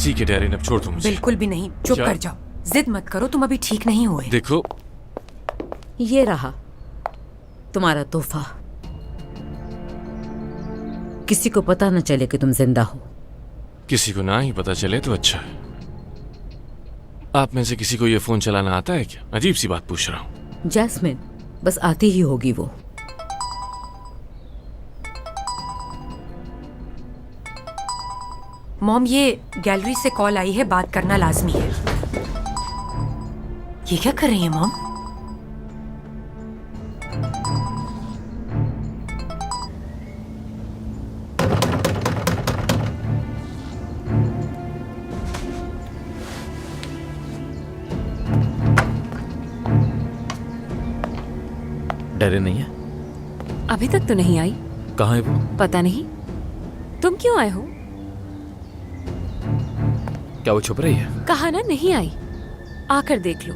ठीक है डैरिन, अब छोड़ दो मुझे। बिल्कुल भी नहीं, चुप कर जाओ, जिद मत करो, तुम अभी ठीक नहीं हुए। देखो, ये रहा तुम्हारा तोहफा। किसी को पता न चले कि तुम जिंदा हो। किसी को ना ही पता चले तो अच्छा है। आप में से किसी को ये फोन चलाना आता है क्या? अजीब सी बात पूछ रहा हूँ। जैस्मिन, बस आती ही होगी वो। मॉम, ये गैलरी से कॉल आई है, बात करना लाजमी है। ये क्या कर रही है मॉम? डैरिन नहीं है? अभी तक तो नहीं आई। कहाँ है वो? पता नहीं। तुम क्यों आए हो? क्या वो छुप रही है? कहा ना नहीं आई, आकर देख लो।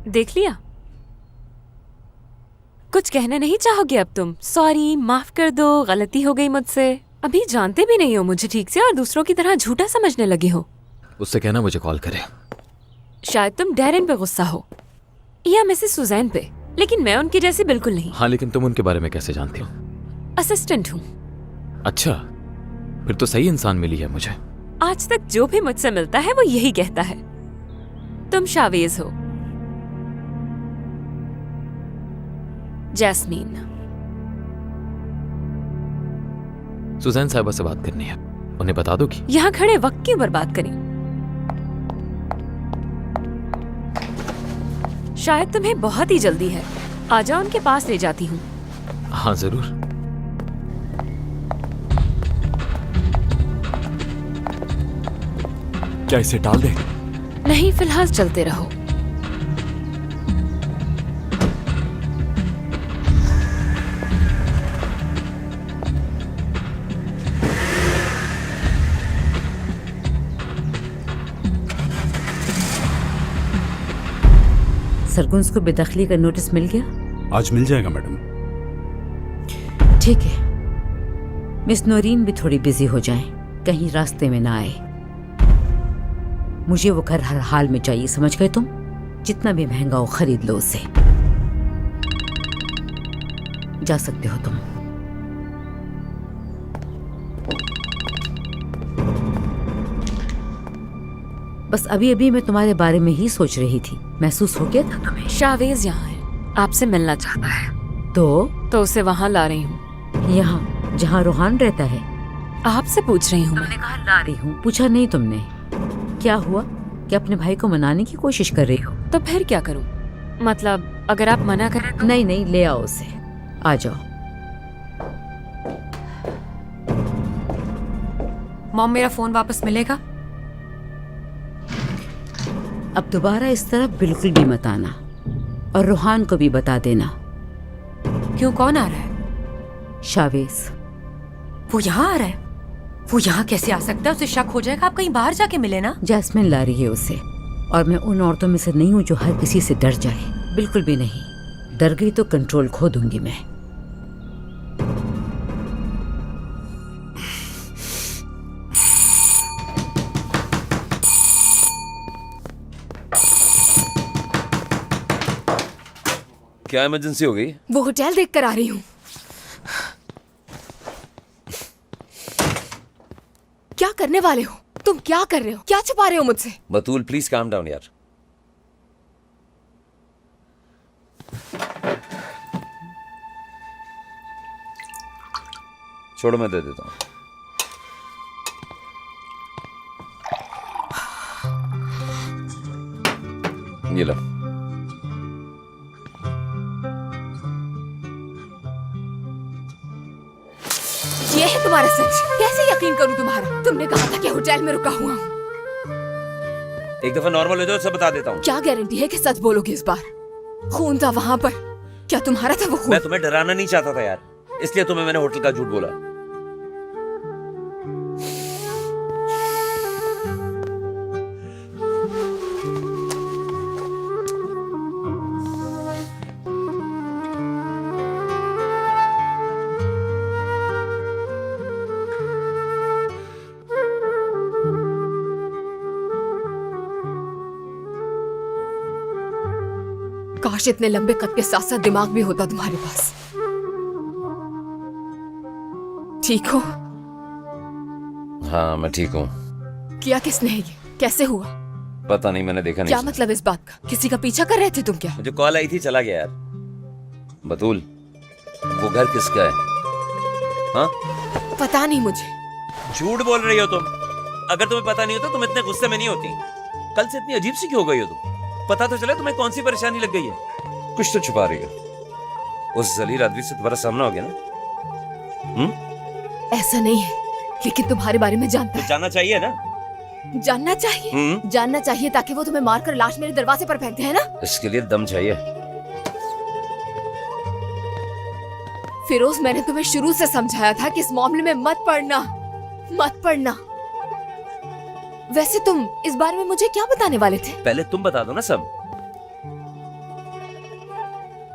देख लिया? कुछ कहना नहीं चाहोगे अब तुम? सॉरी, माफ कर दो, गलती हो गई मुझसे। अभी जानते भी नहीं हो मुझे ठीक से और दूसरों की तरह झूठा समझने लगे हो। उससे कहना मुझे कॉल करे। शायद तुम डैरेन पे गुस्सा हो या मिसेस सुजैन पे, लेकिन मैं उनकी जैसी बिल्कुल नहीं। हाँ, लेकिन तुम उनके बारे में कैसे जानती हो? असिस्टेंट हूँ। अच्छा, फिर तो सही इंसान मिली है मुझे। आज तक जो भी मुझसे मिलता है वो यही कहता है, तुम शावेज हो। जैस्मीन। सुजैन साहिबा से बात करनी है, उन्हें बता दो कि यहाँ खड़े वक्त क्यों बर्बाद करें? शायद तुम्हें बहुत ही जल्दी है। आ जाओ, उनके पास ले जाती हूँ। हाँ जरूर। क्या इसे टाल दे? नहीं, फिलहाल चलते रहो। सरगुंस को बेदखली का नोटिस मिल गया? आज मिल जाएगा मैडम। ठीक है, मिस नोरीन भी थोड़ी बिजी हो जाए, कहीं रास्ते में ना आए। मुझे वो घर हर हाल में चाहिए, समझ गए तुम? जितना भी महंगा हो खरीद लो उसे। जा सकते हो तुम। बस अभी अभी मैं तुम्हारे बारे में ही सोच रही थी। महसूस हो गया था तुम्हें? शावेज यहाँ है, आपसे मिलना चाहता है। तो उसे वहाँ ला रही हूँ। यहाँ जहाँ रोहान रहता है? आपसे पूछ रही हूँ। तुमने कहा ला रही हूँ, पूछा नहीं तुमने। क्या हुआ कि अपने भाई को मनाने की कोशिश कर रही हो? तो फिर क्या करूँ? मतलब अगर आप मना करें तो? नहीं नहीं, ले आओ उसे, आ जाओ। मॉम, मेरा फोन वापस मिलेगा? अब दोबारा इस तरफ बिल्कुल भी मत आना, और रोहान को भी बता देना। क्यों, कौन आ रहा है? शावेज। वो यहाँ आ रहा है? वो यहाँ कैसे आ सकता है? उसे शक हो जाएगा। आप कहीं बाहर जाके मिले ना। जैस्मिन ला रही है उसे, और मैं उन औरतों में से नहीं हूँ जो हर किसी से डर जाए। बिल्कुल भी नहीं। डर गई तो कंट्रोल खो दूंगी मैं। क्या इमरजेंसी हो गई? वो होटल देख कर आ रही हूँ। क्या करने वाले हो तुम? क्या कर रहे हो? क्या छुपा रहे हो मुझसे? बतूल प्लीज काम डाउन यार। छोड़ो, मैं दे देता हूँ। ये लो। ये है तुम्हारा सच? कैसे यकीन करूं तुम्हारा? तुमने कहा था कि होटल में रुका हुआ हूँ। एक दफा नॉर्मल हो जाओ, सब बता देता हूँ। क्या गारंटी है कि सच बोलोगे इस बार? खून था वहाँ पर, क्या तुम्हारा था वो खून? मैं तुम्हें डराना नहीं चाहता था यार, इसलिए तुम्हें मैंने होटल का झूठ बोला। काश इतने लंबे कद के साथ साथ दिमाग भी होता तुम्हारे पास। ठीक हो? हाँ मैं ठीक हूँ। किया किसने है ये? कैसे हुआ? पता नहीं, मैंने देखा नहीं। क्या मतलब इस बात का? किसी का पीछा कर रहे थे तुम क्या? मुझे कॉल आई थी, चला गया यार। बतूल, वो घर किसका है? हाँ? पता नहीं मुझे। झूठ बोल रही हो तुम। अगर तुम्हें पता नहीं होता तुम इतने गुस्से में नहीं होती। कल से इतनी अजीब सी क्यों हो गई हो तुम? पता तो चले तुम्हें कौन सी परेशानी लग गई है। कुछ तो छुपा रही हो। उस जलील आदमी से तुम्हारा सामना हो गया ना? ऐसा नहीं है, लेकिन तुम्हारे बारे में जानता है। जानना चाहिए ना? जानना चाहिए? जानना चाहिए ताकि वो तुम्हें मारकर लाश मेरे दरवाजे पर फेंक दे, है ना? इसके लिए दम चाहिए। फिरोज, मैंने तुम्हें शुरू से समझाया था कि इस मामले में मत पड़ना, मत पड़ना। वैसे तुम इस बारे में मुझे क्या बताने वाले थे? पहले तुम बता दो ना सब।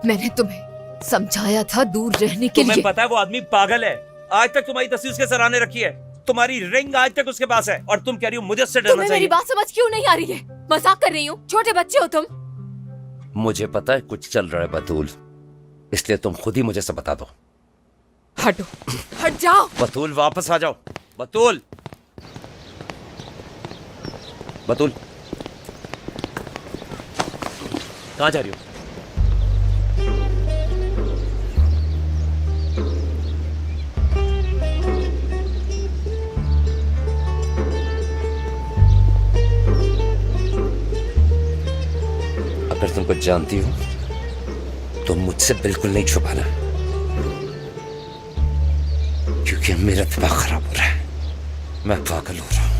मैंने तुम्हें समझाया था दूर रहने के तुम्हें लिए। पता है वो आदमी पागल है। आज तक तुम्हारी तस्वीर उसके सराहने रखी है। तुम्हारी रिंग आज तक उसके पास है और तुम कह रही हो मुझे उससे डरना तुम्हें चाहिए। मेरी बात समझ क्यों नहीं आ रही है? मजाक कर रही हूँ? छोटे बच्चे हो तुम। मुझे पता है कुछ चल रहा है बतूल, इसलिए तुम खुद ही मुझे सब बता दो। हटो, हट जाओ। बतूल वापस आ जाओ। बतूल, बतूल कहाँ जा रही हो? अगर तुम कुछ जानती हो तो मुझसे बिल्कुल नहीं छुपाना, क्योंकि मेरा दिमाग खराब हो रहा है। मैं पागल हो रहा हूं।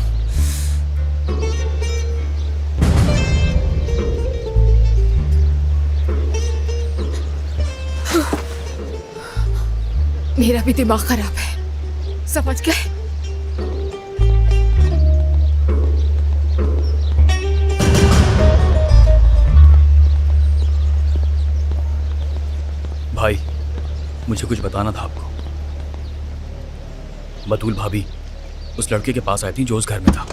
मेरा भी दिमाग खराब है, समझ गए? भाई, मुझे कुछ बताना था आपको। बतूल भाभी उस लड़के के पास आई थी जो उस घर में था।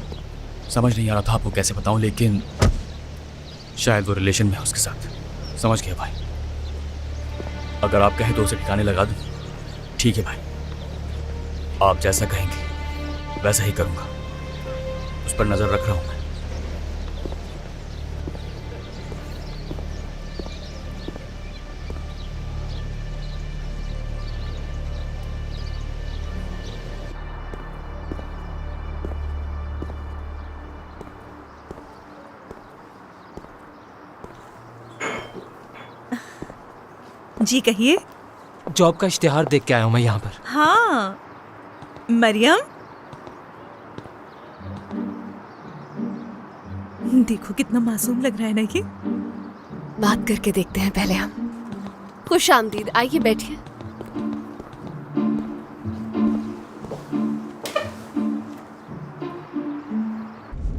समझ नहीं आ रहा था आपको कैसे बताऊं, लेकिन शायद वो रिलेशन में है उसके साथ। समझ गए भाई? अगर आप कहें तो उसे ठिकाने लगा दूं। ठीक है भाई, आप जैसा कहेंगे वैसा ही करूंगा। उस पर नजर रख रहा हूं मैं। जी कहिए। जॉब का इश्तिहार देख के आया हूँ मैं यहाँ पर। हाँ, मरियम देखो कितना मासूम लग रहा है ना ये। बात करके देखते हैं पहले हम। खुश आमदीद, आइए बैठिए।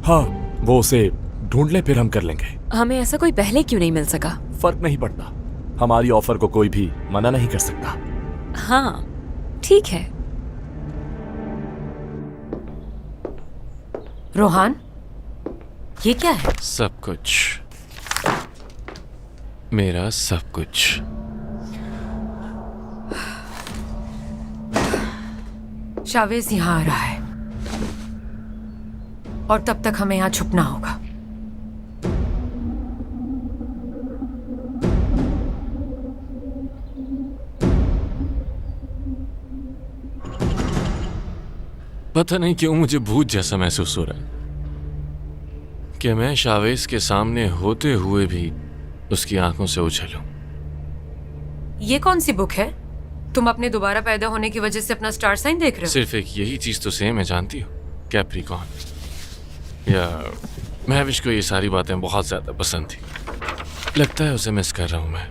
हाँ, वो उसे ढूंढ ले, फिर हम कर लेंगे। हमें ऐसा कोई पहले क्यों नहीं मिल सका? फर्क नहीं पड़ता, हमारी ऑफर को कोई भी मना नहीं कर सकता। हाँ ठीक है। रोहान, ये क्या है? सब कुछ, मेरा सब कुछ। शावेज यहाँ आ रहा है और तब तक हमें यहाँ छुपना होगा। पता नहीं क्यों मुझे भूत जैसा महसूस हो रहा है कि मैं शावेज के सामने होते हुए भी उसकी आंखों से उछलूं। ये कौन सी बुक है? तुम अपने दोबारा पैदा होने की वजह से अपना स्टार साइन देख रहे हो? सिर्फ एक यही चीज तो सेम है, जानती हो? कैप्रिकॉर्न। या महविश को ये सारी बातें बहुत ज्यादा पसंद थी। लगता है उसे मिस कर रहा हूं मैं।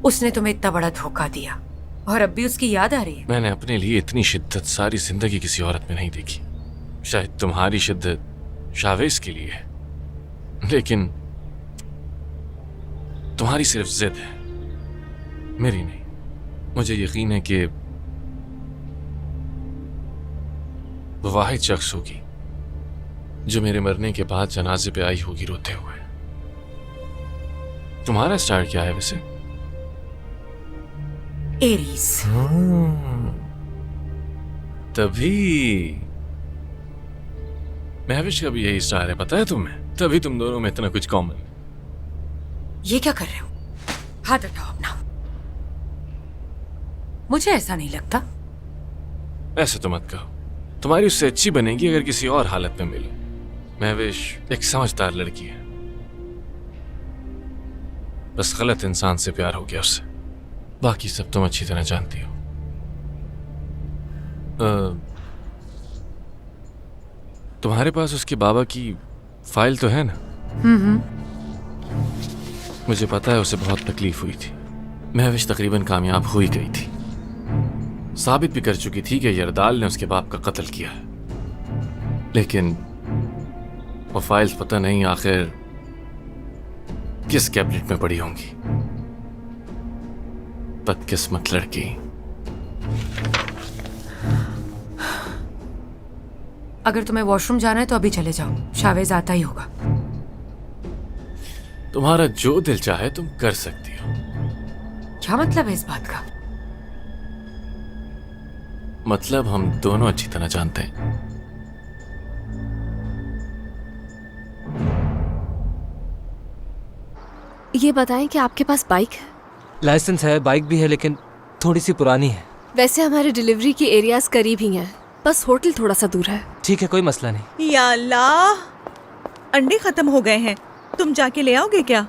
उसने तुम्हें इतना बड़ा धोखा दिया और अब भी उसकी याद आ रही है? मैंने अपने लिए इतनी शिद्दत सारी जिंदगी किसी औरत में नहीं देखी। शायद तुम्हारी शिद्दत शावेज के लिए है, लेकिन तुम्हारी सिर्फ जिद है, मेरी नहीं। मुझे यकीन है कि वो वाहिद शख्स होगी जो मेरे मरने के बाद जनाजे पे आई होगी रोते हुए। तुम्हारा स्टार क्या है वैसे? एरीज। तभी महविश का भी यही स्टार है, पता है तुम्हें? तभी तुम दोनों में इतना कुछ कॉमन। ये क्या कर रहे हो? हाथ हटाओ अपना। मुझे ऐसा नहीं लगता। ऐसे तो मत कहो, तुम्हारी उससे अच्छी बनेगी अगर किसी और हालत में मिले। महविश एक समझदार लड़की है, बस गलत इंसान से प्यार हो गया उससे। बाकी सब तुम अच्छी तरह जानती हो। तुम्हारे पास उसके बाबा की फाइल तो है ना? मुझे पता है उसे बहुत तकलीफ हुई थी। महविश तकरीबन कामयाब हो ही गई थी, साबित भी कर चुकी थी कि यरदाल ने उसके बाप का कत्ल किया है। लेकिन वो फाइल्स पता नहीं आखिर किस कैबिनेट में पड़ी होंगी। बदकिस्मत लड़की। अगर तुम्हें वॉशरूम जाना है तो अभी चले जाओ, शावेज आता ही होगा। तुम्हारा जो दिल चाहे तुम कर सकती हो। क्या मतलब है इस बात का? मतलब हम दोनों अच्छी तरह जानते हैं। ये बताएं कि आपके पास बाइक है? लाइसेंस है, बाइक भी है, लेकिन थोड़ी सी पुरानी है। वैसे हमारे डिलीवरी के एरियाज करीब ही हैं, बस होटल थोड़ा सा दूर है। ठीक है, कोई मसला नहीं। या अल्लाह, अंडे खत्म हो गए हैं, तुम जाके ले आओगे क्या?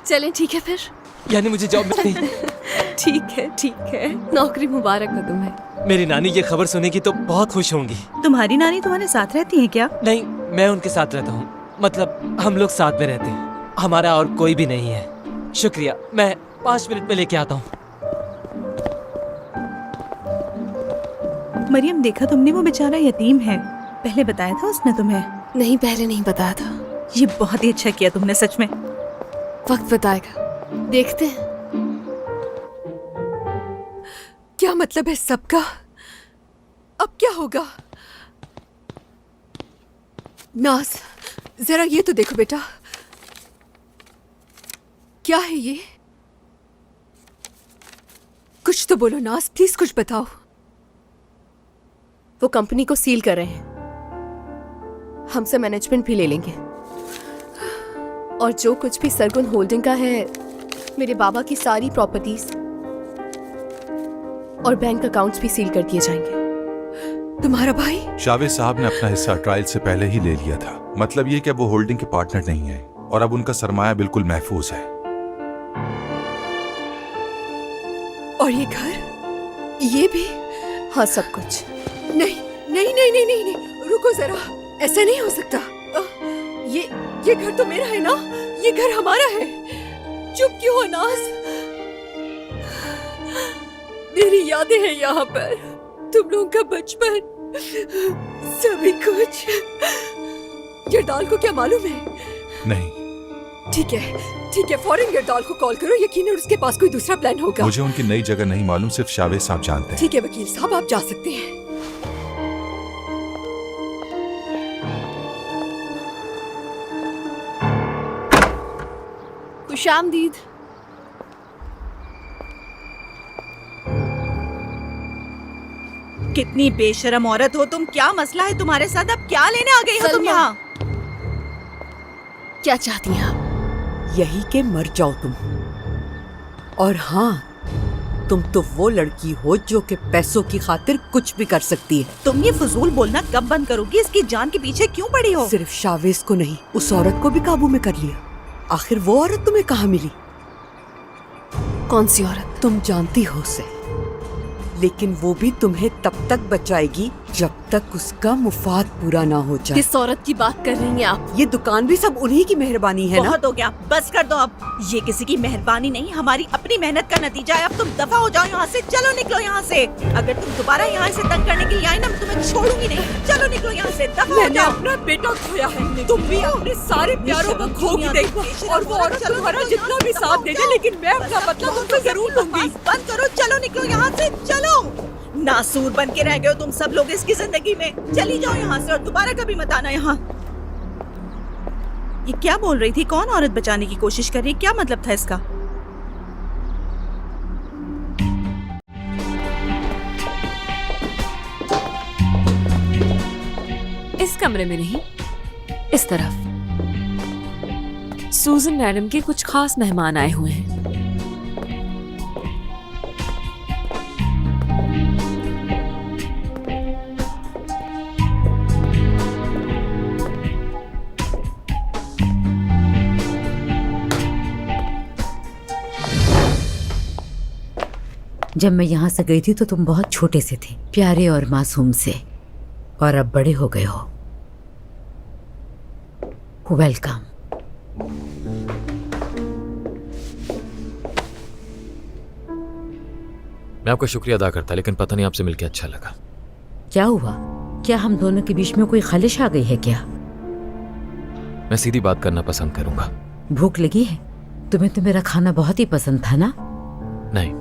चलें, ठीक है फिर। यानी मुझे जॉब मिल गई? ठीक है, नौकरी मुबारक हो तुम्हें। मेरी नानी ये खबर सुनेगी तो बहुत खुश होंगी। तुम्हारी नानी तुम्हारे साथ रहती है क्या? नहीं, मैं उनके साथ रहता हूँ। मतलब हम लोग साथ में रहते हैं, हमारा और कोई भी नहीं है। शुक्रिया, मैं 5 मिनट में लेके आता हूँ। मरियम, देखा तुमने, वो बेचारा यतीम है। पहले बताया था उसने तुम्हें? नहीं, पहले नहीं बताया था। ये बहुत ही अच्छा किया तुमने, सच में। वक्त बताएगा, देखते हैं। क्या मतलब है सबका? अब क्या होगा? नाज, जरा ये तो देखो बेटा, क्या है ये? कुछ तो बोलो नाज, प्लीज कुछ बताओ। वो कंपनी को सील कर रहे हैं, हमसे मैनेजमेंट भी ले लेंगे, और जो कुछ भी सरगुन होल्डिंग का है, मेरे बाबा की सारी प्रॉपर्टीज और बैंक अकाउंट्स भी सील कर दिए जाएंगे। तुम्हारा भाई? शावेज साहब ने अपना हिस्सा ट्रायल से पहले ही ले लिया था। मतलब ये कि अब वो होल्डिंग के पार्टनर नहीं है और अब उनका सरमाया बिल्कुल महफूज है। और ये घर, ये भी? हाँ, सब कुछ। नहीं नहीं नहीं नहीं नहीं, नहीं। रुको जरा, ऐसा नहीं हो सकता। ये घर तो मेरा है ना, ये घर हमारा है। चुप क्यों हो नाज? मेरी यादें हैं यहाँ पर, तुम लोगों का बचपन, सभी कुछ। यरदाल को क्या मालूम है? नहीं। ठीक है, फौरन यरदाल को कॉल करो, यकीनन उसके पास कोई दूसरा प्लान होगा। मुझे उनकी नई जगह नहीं मालूम, सिर्फ शावेज साहब जानते हैं। ठीक है वकील साहब, आप जा सकते हैं। खुशामदीद। कितनी बेशरम औरत हो तुम! क्या मसला है तुम्हारे साथ? अब क्या लेने आ गई हो तुम यहाँ? क्या चाहती हैं आप? यही के मर जाओ तुम। और हाँ, तुम तो वो लड़की हो जो के पैसों की खातिर कुछ भी कर सकती है। तुम ये फजूल बोलना कब बंद करोगी? इसकी जान के पीछे क्यों पड़ी हो? सिर्फ शावेज को नहीं, उस औरत को भी काबू में कर लिया। आखिर वो औरत तुम्हें कहाँ मिली? कौन सी औरत? तुम जानती हो उसे, लेकिन वो भी तुम्हें तब तक बचाएगी जब तक उसका मुफाद पूरा ना हो जाए। किस औरत की बात कर रही हैं आप? ये दुकान भी सब उन्हीं की मेहरबानी है ना? बहुत हो गया, बस कर दो अब। ये किसी की मेहरबानी नहीं, हमारी अपनी मेहनत का नतीजा है। अब तुम दफा हो जाओ यहाँ से, चलो निकलो यहाँ से। अगर तुम दोबारा यहाँ से तंग करने के लिए आई ना, मैं तुम्हें छोड़ूंगी नहीं। चलो निकलो यहाँ से, दफा हो मैंने जाओ। अपना बेटा खोया है, तुम भी अपने सारे प्यारों को खो ही देगी। और वो औरत तुम्हारा जितना भी साथ दे दे, लेकिन मैं अपना बदला तुमसे जरूर लूंगी। बंद करो, चलो निकलो यहाँ से, चलो। नासूर बन के रह गए हो तुम सब लोग इसकी जिंदगी में। चली जाओ यहाँ से और दोबारा कभी मत आना यहाँ। ये क्या बोल रही थी? कौन औरत बचाने की कोशिश कर रही है? क्या मतलब था इसका? इस कमरे में नहीं, इस तरफ सूजन मैडम के कुछ खास मेहमान आए हुए हैं। जब मैं यहाँ से गई थी तो तुम बहुत छोटे से थे, प्यारे और मासूम से, और अब बड़े हो गए हो। वेलकम। मैं आपका शुक्रिया अदा करता, लेकिन पता नहीं आपसे मिलकर अच्छा लगा। क्या हुआ? क्या हम दोनों के बीच में कोई खलिश आ गई है क्या? मैं सीधी बात करना पसंद करूंगा। भूख लगी है? तुम्हें तो मेरा खाना बहुत ही पसंद था ना? नहीं,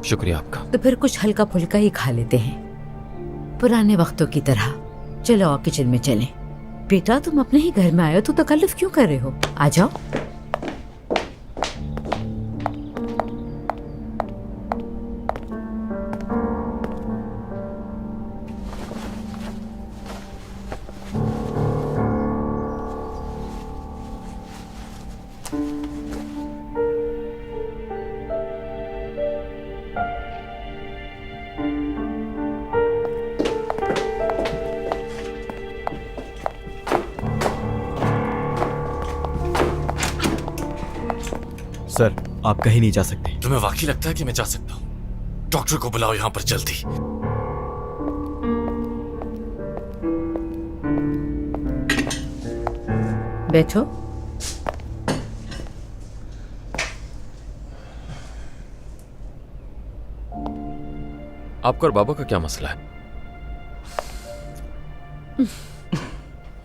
शुक्रिया आपका। तो फिर कुछ हल्का फुल्का ही खा लेते हैं, पुराने वक्तों की तरह। चलो आओ किचन में चलें। बेटा तुम अपने ही घर में आए हो तो तकल्लुफ क्यों कर रहे हो? आ जाओ। सर, आप कहीं नहीं जा सकते। तुम्हें वाकई लगता है कि मैं जा सकता हूँ? डॉक्टर को बुलाओ यहाँ पर जल्दी। बैठो। आपका और बाबा का क्या मसला है?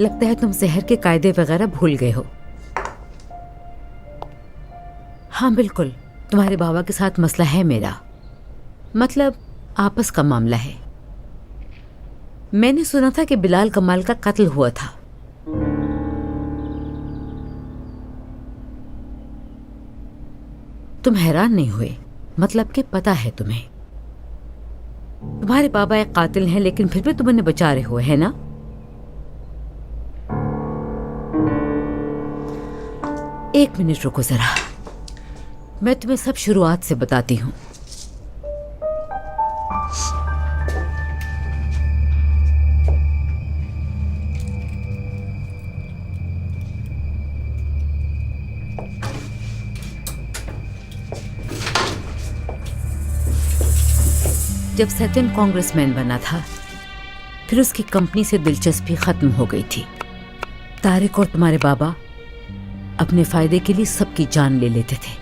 लगता है तुम शहर के कायदे वगैरह भूल गए हो। हाँ बिल्कुल, तुम्हारे बाबा के साथ मसला है मेरा, मतलब आपस का मामला है। मैंने सुना था कि बिलाल कमाल का कत्ल हुआ था। तुम हैरान नहीं हुए? मतलब कि पता है तुम्हें। तुम्हारे बाबा एक कातिल हैं, लेकिन फिर भी तुम उन्हें बचा रहे हो, है ना? एक मिनट रुको जरा, मैं तुम्हें सब शुरुआत से बताती हूँ। जब सैतन कांग्रेसमैन बना था, फिर उसकी कंपनी से दिलचस्पी खत्म हो गई थी। तारिक और तुम्हारे बाबा अपने फायदे के लिए सबकी जान ले लेते थे।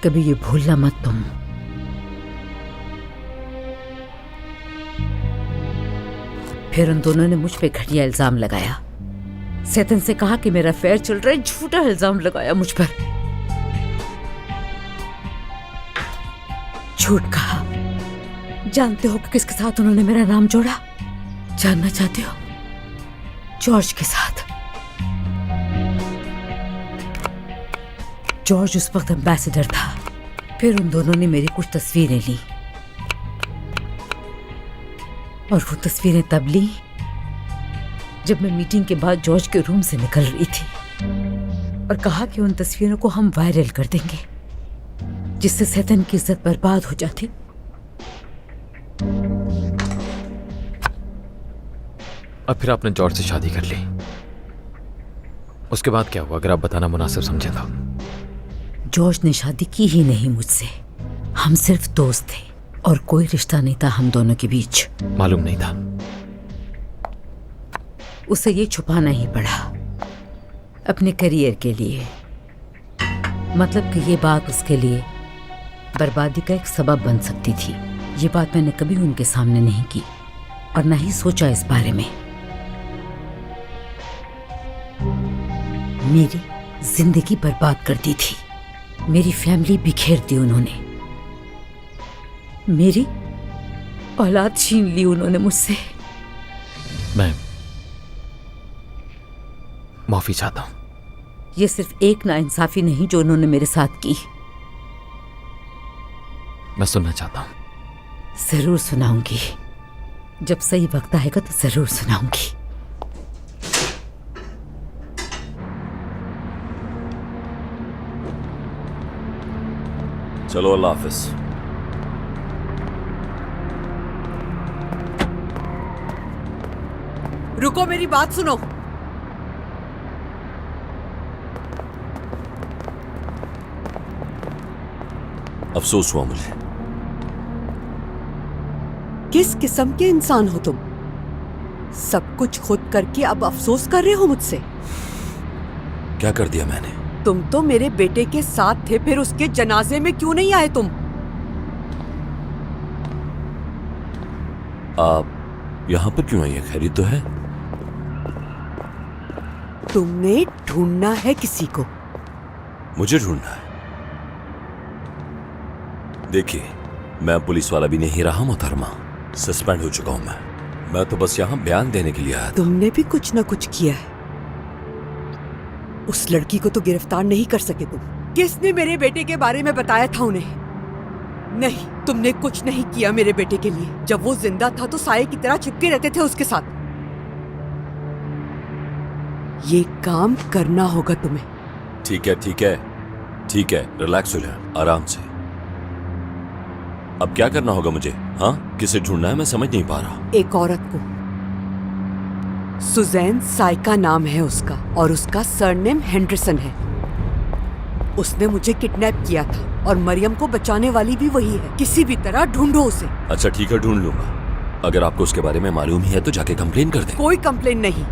कभी ये भूलना मत तुम। फिर उन दोनों ने मुझ पे घटिया इल्जाम लगाया। सैतन से कहा कि मेरा अफेयर चल रहा है, झूठा इल्जाम लगाया मुझ पर। झूठ कहा। जानते हो कि किसके साथ उन्होंने मेरा नाम जोड़ा? जानना चाहते हो? जॉर्ज के साथ। जॉर्ज उस वक्त एम्बेसडर था। फिर उन दोनों ने मेरी कुछ तस्वीरें ली, और वो तस्वीरें तब ली जब मैं मीटिंग के बाद जॉर्ज के रूम से निकल रही थी, और कहा कि उन तस्वीरों को हम वायरल कर देंगे, जिससे सैतन की इज्जत बर्बाद हो जाती। अब फिर आपने जॉर्ज से शादी कर ली। उसके बाद क्या हुआ, अगर आप बताना मुनासिब समझे तो? जॉर्ज ने शादी की ही नहीं मुझसे। हम सिर्फ दोस्त थे और कोई रिश्ता नहीं था हम दोनों के बीच। मालूम नहीं था। उसे ये छुपाना ही पड़ा अपने करियर के लिए। मतलब कि ये बात उसके लिए बर्बादी का एक सबब बन सकती थी। ये बात मैंने कभी उनके सामने नहीं की और ना ही सोचा इस बारे में। मेरी जिंदगी बर्बाद कर दी थी, मेरी फैमिली बिखेर दी उन्होंने, मेरी औलाद छीन ली उन्होंने मुझसे। मैं माफी चाहता हूं। ये सिर्फ एक नाइंसाफी नहीं जो उन्होंने मेरे साथ की। मैं सुनना चाहता हूं। जरूर सुनाऊंगी, जब सही वक्त आएगा तो जरूर सुनाऊंगी। चलो अल्लाह हाफिज। रुको, मेरी बात सुनो। अफसोस हुआ मुझे। किस किस्म के इंसान हो तुम? सब कुछ खुद करके अब अफसोस कर रहे हो मुझसे? क्या कर दिया मैंने? तुम तो मेरे बेटे के साथ थे, फिर उसके जनाजे में क्यों नहीं आए तुम? आप यहाँ पर क्यों आई है? खैरियत तो है? तुमने ढूंढना है किसी को। मुझे ढूंढना है? देखिए, मैं पुलिस वाला भी नहीं रहा मोहतरमा। सस्पेंड हो चुका हूं मैं तो बस यहाँ बयान देने के लिए आया था। तुमने भी कुछ ना कुछ किया है। उस लड़की को तो गिरफ्तार नहीं कर सके तुम। किसने मेरे बेटे के बारे में बताया था उन्हें? नहीं, तुमने कुछ नहीं किया मेरे बेटे के लिए। जब वो जिंदा था तो साये की तरह चिपके रहते थे उसके साथ। ये काम करना होगा तुम्हें। ठीक है, ठीक है, ठीक है, रिलैक्स हो जाए, आराम से। अब क्या करना होगा मुझे? हाँ, किसे ढूंढना है? मैं समझ नहीं पा रहा। एक औरत को। सुजैन साइका नाम है उसका और उसका सरनेम हेंडरसन है। उसने मुझे किडनैप किया था और मरियम को बचाने वाली भी वही है। किसी भी तरह ढूंढो उसे। अच्छा ठीक है, ढूंढ लूंगा। अगर आपको उसके बारे में मालूम ही है तो जाके कंप्लेन कर दे। कोई कंप्लेन नहीं।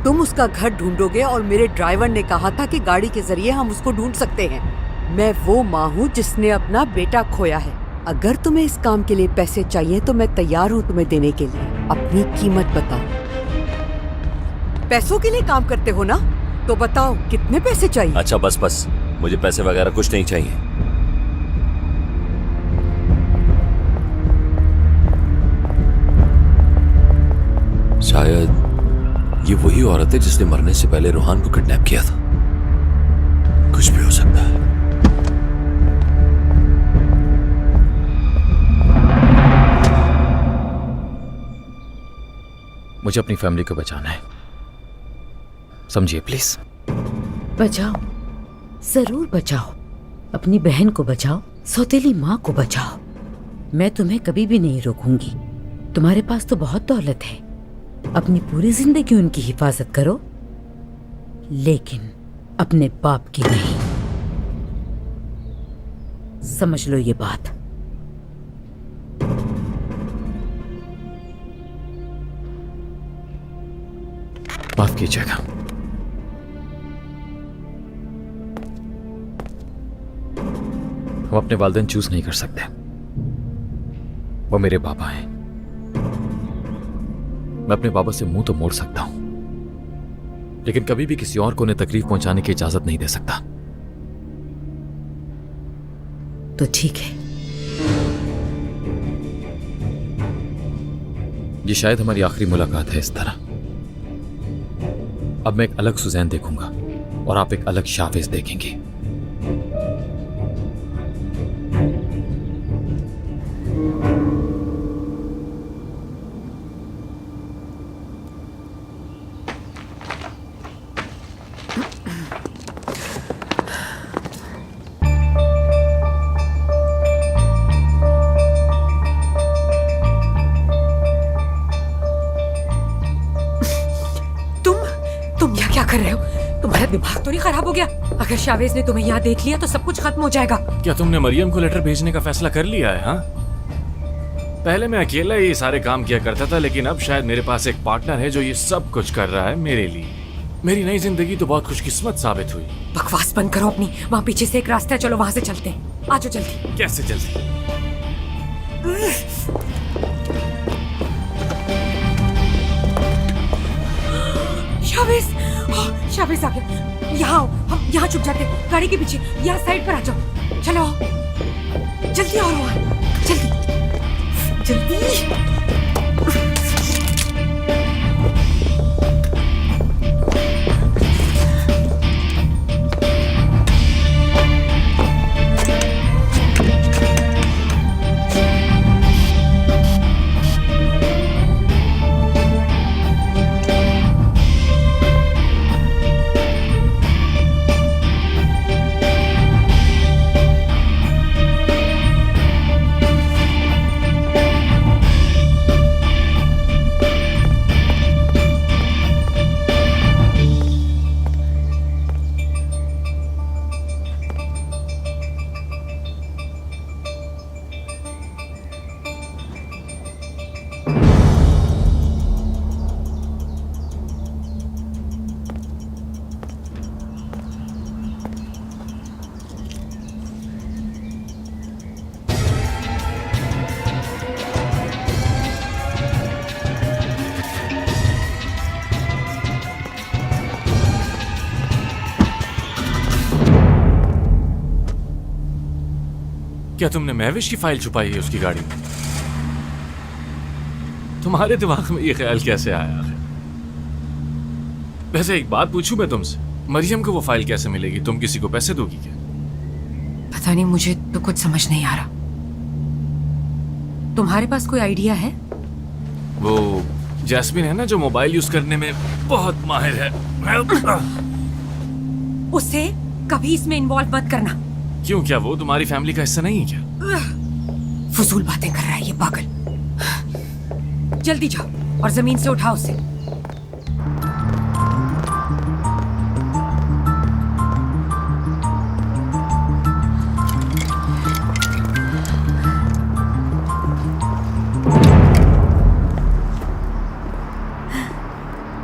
तुम उसका घर ढूंढोगे और मेरे ड्राइवर ने कहा था कि गाड़ी के जरिए हम उसको ढूंढ सकते हैं। मैं वो माँ हूँ जिसने अपना बेटा खोया है। अगर तुम्हें इस काम के लिए पैसे चाहिए तो मैं तैयार हूँ तुम्हें देने के लिए। अपनी कीमत बताओ। पैसों के लिए काम करते हो ना? तो बताओ कितने पैसे चाहिए? अच्छा बस बस, मुझे पैसे वगैरह कुछ नहीं चाहिए। शायद ये वही औरत है जिसने मरने से पहले रूहान को किडनैप किया था। कुछ भी हो सकता है। मुझे अपनी फैमिली को बचाना है, समझिए प्लीज। बचाओ, जरूर बचाओ। अपनी बहन को बचाओ, सौतेली माँ को बचाओ। मैं तुम्हें कभी भी नहीं रोकूंगी। तुम्हारे पास तो बहुत दौलत है। अपनी पूरी जिंदगी उनकी हिफाजत करो, लेकिन अपने बाप की नहीं। समझ लो ये बात। माफ कीजिएगा। हम अपने वालिदैन चूज नहीं कर सकते। वो मेरे बाबा हैं। मैं अपने बाबा से मुंह तो मोड़ सकता हूं, लेकिन कभी भी किसी और को उन्हें तकलीफ पहुंचाने की इजाजत नहीं दे सकता। तो ठीक है। ये शायद हमारी आखिरी मुलाकात है इस तरह। अब मैं एक अलग सुजैन देखूंगा और आप एक अलग शाफिज देखेंगे। तुम यहाँ क्या कर रहे हो? तुम्हारा दिमाग तो नहीं खराब हो गया? अगर शावेज ने तुम्हें यहाँ देख लिया तो सब कुछ खत्म हो जाएगा। क्या तुमने मरियम को लेटर भेजने का फैसला कर लिया है? हाँ, पहले मैं अकेला ही सारे काम किया करता था, लेकिन अब शायद मेरे पास एक पार्टनर है जो ये सब कुछ कर रहा है मेरे लिए। मेरी नई जिंदगी तो बहुत खुशकिस्मत साबित हुई। बकवास बंद करो अपनी। वहाँ पीछे से एक रास्ता है, चलो वहाँ से चलते हैं। आ जाओ जल्दी। कैसे जल्दी? शावेज, शावेज आ गया। यहाँ आओ, हम यहाँ छुप जाते हैं, गाड़ी के पीछे। यहाँ साइड पर आ जाओ। चलो जल्दी आओ रोहन, जल्दी जल्दी। क्या तुमने महविश की फाइल छुपाई है उसकी गाड़ी में? तुम्हारे दिमाग में ये ख्याल कैसे आया? वैसे एक बात पूछूं मैं तुमसे, मरियम को वो फाइल कैसे मिलेगी? तुम किसी को पैसे दोगी क्या? पता नहीं, मुझे तो कुछ समझ नहीं आ रहा। तुम्हारे पास कोई आइडिया है? वो जैस्मिन है ना, जो मोबाइल यूज करने में बहुत माहिर है। उससे कभी इसमें इन्वॉल्व मत करना। क्यों, क्या वो तुम्हारी फैमिली का हिस्सा नहीं है क्या? फजूल बातें कर रहा है ये पागल। जल्दी जाओ और जमीन से उठाओ उसे।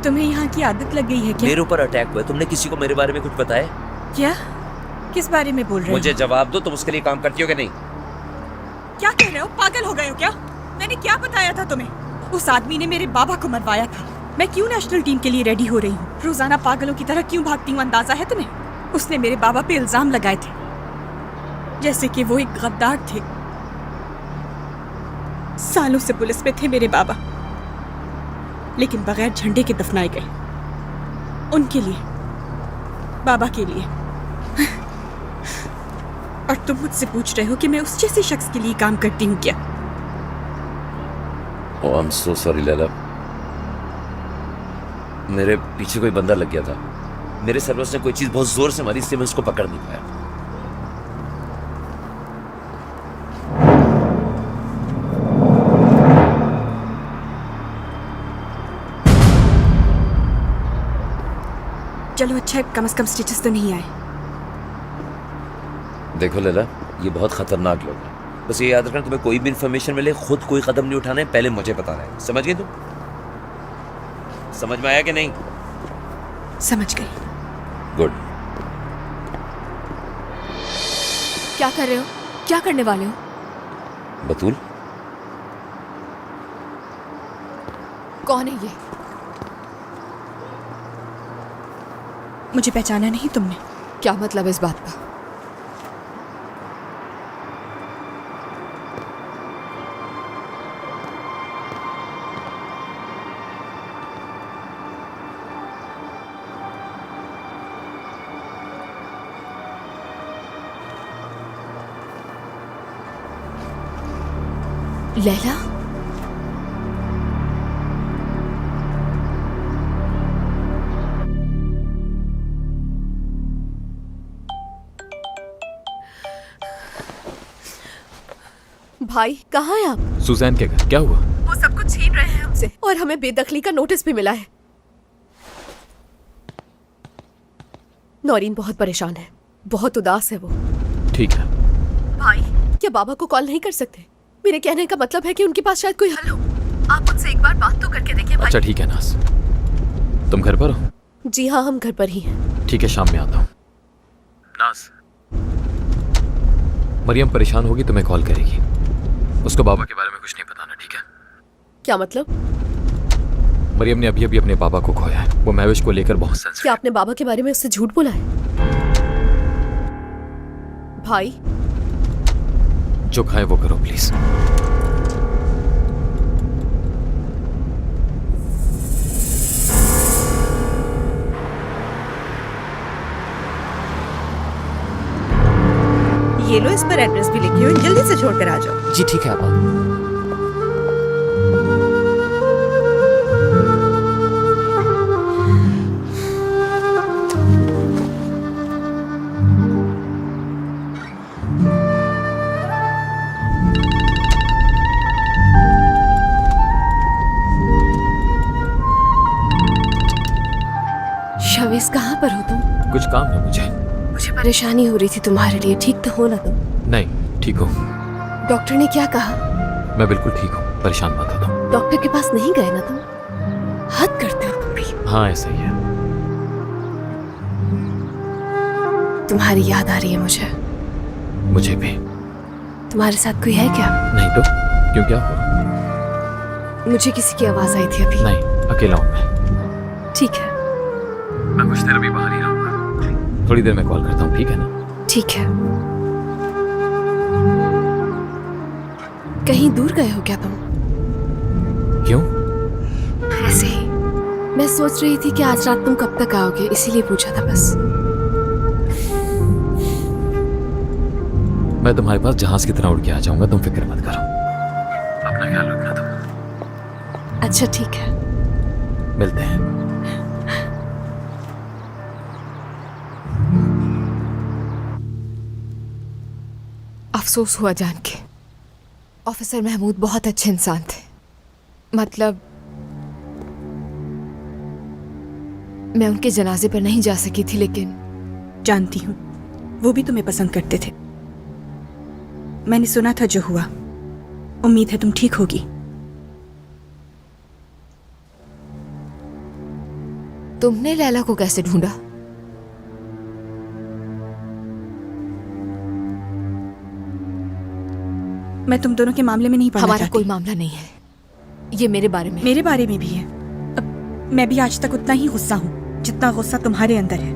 तुम्हें यहाँ की आदत लग गई है क्या? मेरे ऊपर अटैक हुआ है, तुमने किसी को मेरे बारे में कुछ बताया? क्या? किस बारे में बोल रहे हो? मुझे जवाब दो, तुम उसके लिए काम करती हो कि नहीं? क्या कह रहे हो? पागल हो गए हो क्या? मैंने क्या बताया था तुम्हें? उस आदमी ने मेरे बाबा को मरवाया था। मैं क्यों नेशनल टीम के लिए रेडी हो रही हूँ? रोजाना पागलों की तरह क्यों भागती हूँ, अंदाजा है तुम्हें? उसने मेरे बाबा पे इल्जाम लगाए थे, जैसे कि वो एक गद्दार थे। सालों से पुलिस में थे मेरे बाबा, लेकिन बगैर झंडे के दफनाए गए। उनके लिए, बाबा के लिए। और तुम मुझसे पूछ रहे हो कि मैं उस जैसे शख्स के लिए काम करती हूँ क्या? Oh, I'm so sorry, Laila. मेरे पीछे कोई बंदा लग गया था। मेरे सर्विस ने कोई चीज बहुत जोर से मारी, इसलिए मैं उसको पकड़ नहीं पाया। चलो अच्छा है, कम से कम स्टिचेस तो नहीं आए। देखो लैला, ये बहुत खतरनाक लोग हैं। बस ये याद रखना, तुम्हें कोई भी इंफॉर्मेशन मिले, खुद कोई कदम नहीं उठाना है, पहले मुझे बताना है। समझ गई तुम? समझ में आया कि नहीं? समझ गई। गुड। क्या कर रहे हो? क्या करने वाले हो? बतूल, कौन है ये? मुझे पहचाना नहीं तुमने? क्या मतलब इस बात का? लैला? भाई कहाँ हैं आप? सुजैन के घर। क्या हुआ? वो सब कुछ छीन रहे हैं हमसे और हमें बेदखली का नोटिस भी मिला है। नौरीन बहुत परेशान है, बहुत उदास है वो। ठीक है। भाई, क्या बाबा को कॉल नहीं कर सकते? मेरे कहने का मतलब है कि उनके पास शायद कोई हल हो। आप उनसे एक बार बात तो करके देखिए भाई। अच्छा ठीक है नाज, तुम घर पर हो? जी हाँ, हम घर पर ही हैं। ठीक है, शाम में आता हूँ। नाज, मरियम परेशान होगी तो मैं कॉल करेगी। उसको बाबा के बारे में कुछ नहीं बताना, ठीक है? क्या मतलब? मरियम ने अभी अभी अपने बाबा को खोया है। वो महविश को लेकर बहुत सेंसिटिव। क्या आपने बाबा के बारे में उससे झूठ बोला है? भाई, जो खाए वो करो प्लीज। ये लो, इस पर एड्रेस भी लिखी हुई, जल्दी से छोड़कर आ जाओ। जी ठीक है आप। शावेज, कहाँ पर हो तुम? कुछ काम है मुझे परेशानी हो रही थी तुम्हारे लिए। ठीक तो हो ना तुम? नहीं, ठीक हो। डॉक्टर ने क्या कहा? मैं बिल्कुल ठीक हूँ, परेशान मत हो तुम। डॉक्टर के पास नहीं गए ना तुम? हद करते हो तुम भी। हाँ ऐसा ही है। तुम्हारी याद आ रही है मुझे। मुझे भी। तुम्हारे साथ कोई है क्या? नहीं तो क्यों, क्या हुआ? मुझे किसी की आवाज आई थी अभी। नहीं, अकेला हूँ मैं। ठीक है, मैं कुछ देर अभी बाहर ही रहूंगा। थोड़ी देर में कॉल करता हूँ, ठीक है ना? ठीक है। कहीं दूर गए हो क्या तुम? क्यों? ऐसे ही। मैं सोच रही थी कि आज रात तुम कब तक आओगे, इसीलिए पूछा था बस। मैं तुम्हारे पास जहाज की तरह उड़ के आ जाऊंगा, तुम फिक्र मत करो। अपना ख्याल रखना तुम। अच्छा ठीक है, मिलते हैं। अफसोस हुआ जान के। ऑफिसर महमूद बहुत अच्छे इंसान थे। मतलब मैं उनके जनाजे पर नहीं जा सकी थी, लेकिन जानती हूँ, वो भी तुम्हें पसंद करते थे। मैंने सुना था जो हुआ। उम्मीद है तुम ठीक होगी। तुमने लैला को कैसे ढूंढा? मैं तुम दोनों के मामले में नहीं पड़ना हमारा चाहती। कोई मामला नहीं है, ये मेरे बारे में। मेरे बारे में भी है। अब मैं भी आज तक उतना ही गुस्सा हूँ जितना गुस्सा तुम्हारे अंदर है।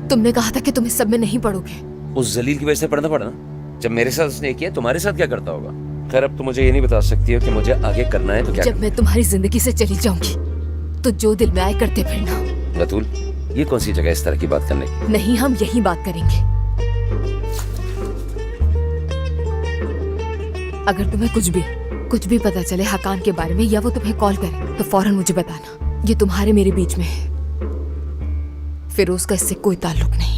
तुमने कहा था कि तुम इस सब में नहीं पड़ोगे। उस जलील की वजह से पढ़ना पड़ा ना। जब मेरे साथ उसने किया, तुम्हारे साथ क्या करता होगा? खैर, अब तो मुझे ये नहीं बता सकती हो कि मुझे आगे करना है तो क्या। जब मैं तुम्हारी जिंदगी से चली जाऊंगी तो जो दिल में आए करते फिरना। बतूल, ये कौन सी जगह इस तरह की बात करने की? नहीं, हम यही बात करेंगे। अगर तुम्हें कुछ भी पता चले हकान के बारे में, या वो तुम्हें कॉल करे, तो फौरन मुझे बताना। ये तुम्हारे मेरे बीच में है, फिरोज का इससे कोई ताल्लुक नहीं।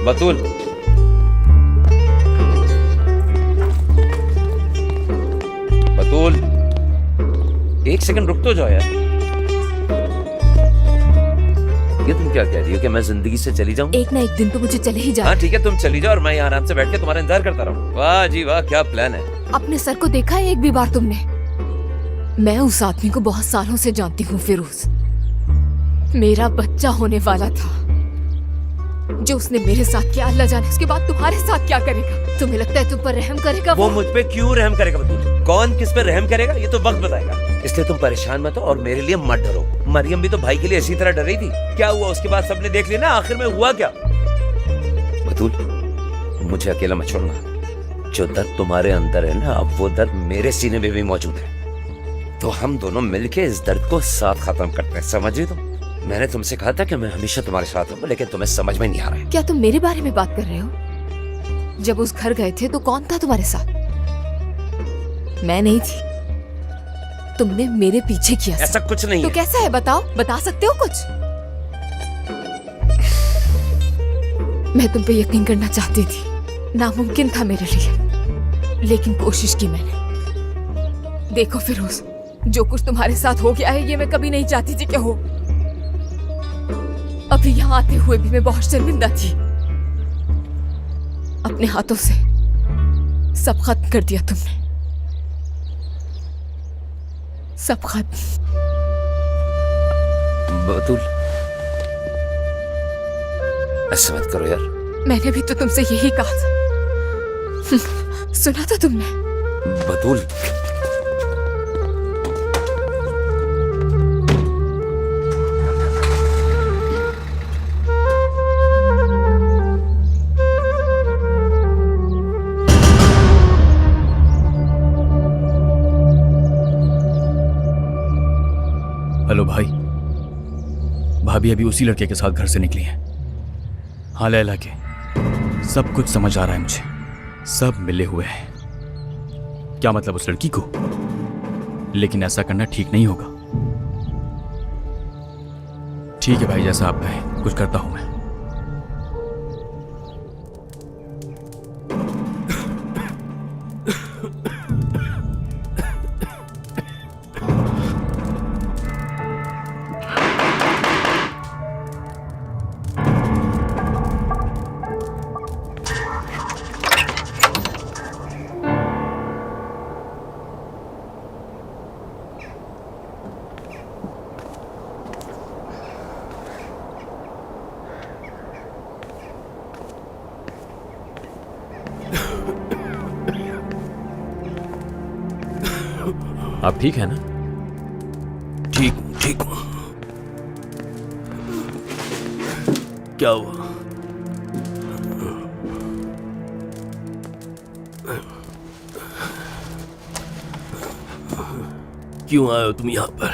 बतूल, बतूल, एक सेकंड रुक तो जाओ यार। ये तुम क्या कह रही हो कि मैं जिंदगी से चली जाऊं? एक ना एक दिन तो मुझे चले ही जाना। हाँ ठीक है, तुम चली जाओ और मैं यहाँ आराम से बैठ के तुम्हारा इंतजार करता रहूं। वाह जी वाह, क्या प्लान है। अपने सर को देखा है एक भी बार तुमने? मैं उस आदमी को बहुत सालों से जानती हूँ फिरोज। मेरा बच्चा होने वाला था। जो उसने मेरे साथ किया, अल्लाह जाने उसके बाद तुम्हारे साथ क्या करेगा। तुम्हें लगता है तुम पर रहम करेगा? वो मुझ पे क्यों रहम करेगा बतूल? कौन किस पे रहम करेगा ये तो वक्त बताएगा। इसलिए तुम परेशान मत हो और मेरे लिए मत डरो। मरियम भी तो भाई के लिए इसी तरह डर रही थी। क्या हुआ उसके बाद? सबने देख लिया ना, आखिर में हुआ क्या? बतूल, मुझे अकेला मत छोड़ना। जो दर्द तुम्हारे अंदर है ना, अब वो दर्द मेरे सीने में भी मौजूद है। तो हम दोनों मिलके इस दर्द को साथ खत्म करते हैं, समझ रही तुम? मैंने तुमसे कहा था कि मैं हमेशा तुम्हारे साथ हूँ, लेकिन तुम्हें समझ में नहीं आ रहा है। क्या तुम मेरे बारे में बात कर रहे हो? जब उस घर गए थे तो कौन था तुम्हारे साथ? मैं नहीं थी। तुमने मेरे पीछे किया। ऐसा कुछ नहीं तो है। कैसा है बताओ, बता सकते हो कुछ? मैं तुम पे यकीन करना चाहती थी, नामुमकिन था मेरे लिए। लेकिन कोशिश की मैंने। देखो फिरोज, जो कुछ तुम्हारे साथ हो गया है ये मैं कभी नहीं चाहती थी कि हो। अभी यहाँ आते हुए भी मैं बहुत शर्मिंदा थी। अपने हाथों से सब खत्म कर दिया तुमने, सब खत्म। बतूल, ऐसा मत करो यार। मैंने भी तो तुमसे यही कहा था। सुना था तुमने? बतूल, हेलो भाई, भाभी अभी उसी लड़के के साथ घर से निकली हैं। हाँ लैला के, सब कुछ समझ आ रहा है मुझे, सब मिले हुए हैं। क्या मतलब उस लड़की को? लेकिन ऐसा करना ठीक नहीं होगा। ठीक है भाई, जैसा आप कहें, कुछ करता हूं मैं। आप ठीक है ना? ठीक ठीक। क्या हुआ? क्यों आए हो तुम यहाँ पर?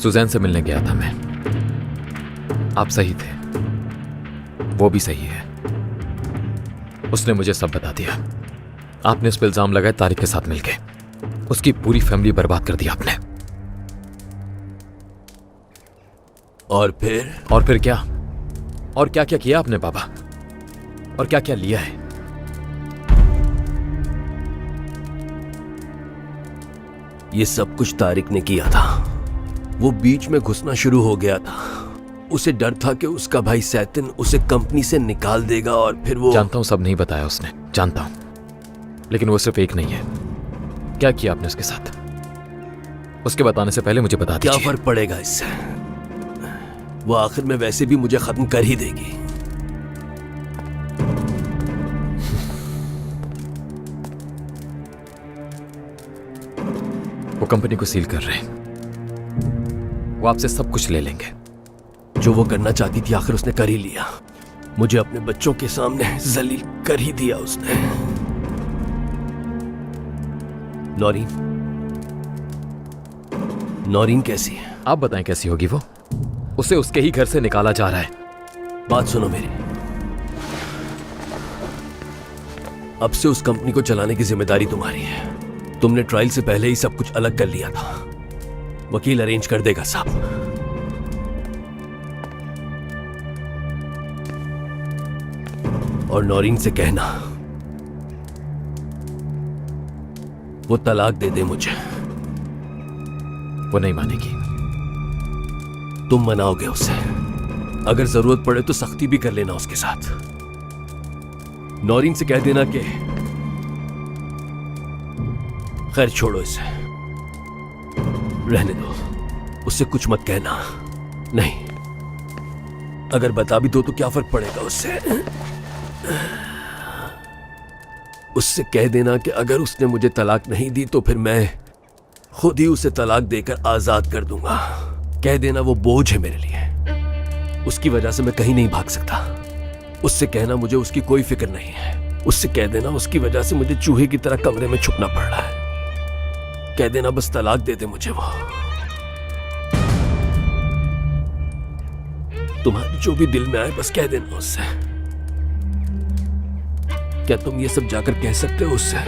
सुजैन से मिलने गया था मैं। आप सही थे, वो भी सही है। उसने मुझे सब बता दिया। आपने उस पर इल्जाम लगाए तारिक के साथ मिलके। उसकी पूरी फैमिली बर्बाद कर दी आपने। और फिर? और फिर क्या? और क्या क्या किया आपने बाबा? और क्या क्या लिया है? ये सब कुछ तारिक ने किया था। वो बीच में घुसना शुरू हो गया था। उसे डर था कि उसका भाई सैतिन उसे कंपनी से निकाल देगा और फिर वो। जानता हूं, सब नहीं बताया उसने, जानता हूं, लेकिन वो सिर्फ एक नहीं है। क्या किया आपने उसके साथ? उसके बताने से पहले मुझे बता दीजिए। क्या फर्क पड़ेगा इससे? वो आखिर में वैसे भी मुझे खत्म कर ही देगी। वो कंपनी को सील कर रहे हैं। वो आपसे सब कुछ ले लेंगे। जो वो करना चाहती थी आखिर उसने कर ही लिया। मुझे अपने बच्चों के सामने जलील कर ही दिया उसने। नौरीन कैसी है? आप बताएं कैसी होगी वो? उसे उसके ही घर से निकाला जा रहा है। बात सुनो मेरी। अब से उस कंपनी को चलाने की जिम्मेदारी तुम्हारी है। तुमने ट्रायल से पहले ही सब कुछ अलग कर लिया था। वकील अरेंज कर देगा सब। और नौरीन से कहना वो तलाक दे दे मुझे। वो नहीं मानेगी। तुम मनाओगे उसे। अगर जरूरत पड़े तो सख्ती भी कर लेना उसके साथ। नौरीन से कह देना कि खैर छोड़ो इसे, रहने दो। उससे कुछ मत कहना। नहीं, अगर बता भी दो तो क्या फर्क पड़ेगा उससे। उससे कह देना कि अगर उसने मुझे तलाक नहीं दी तो फिर मैं खुद ही उसे तलाक देकर आजाद कर दूंगा। कह देना वो बोझ है मेरे लिए। उसकी वजह से मैं कहीं नहीं भाग सकता। उससे कहना मुझे उसकी कोई फिक्र नहीं है। उससे कह देना उसकी वजह से मुझे चूहे की तरह कमरे में छुपना पड़ रहा है। कह देना बस तलाक दे दे मुझे वो। तुम्हारे जो भी दिल में आए बस कह देना उससे। क्या तुम ये सब जाकर कह सकते हो उससे?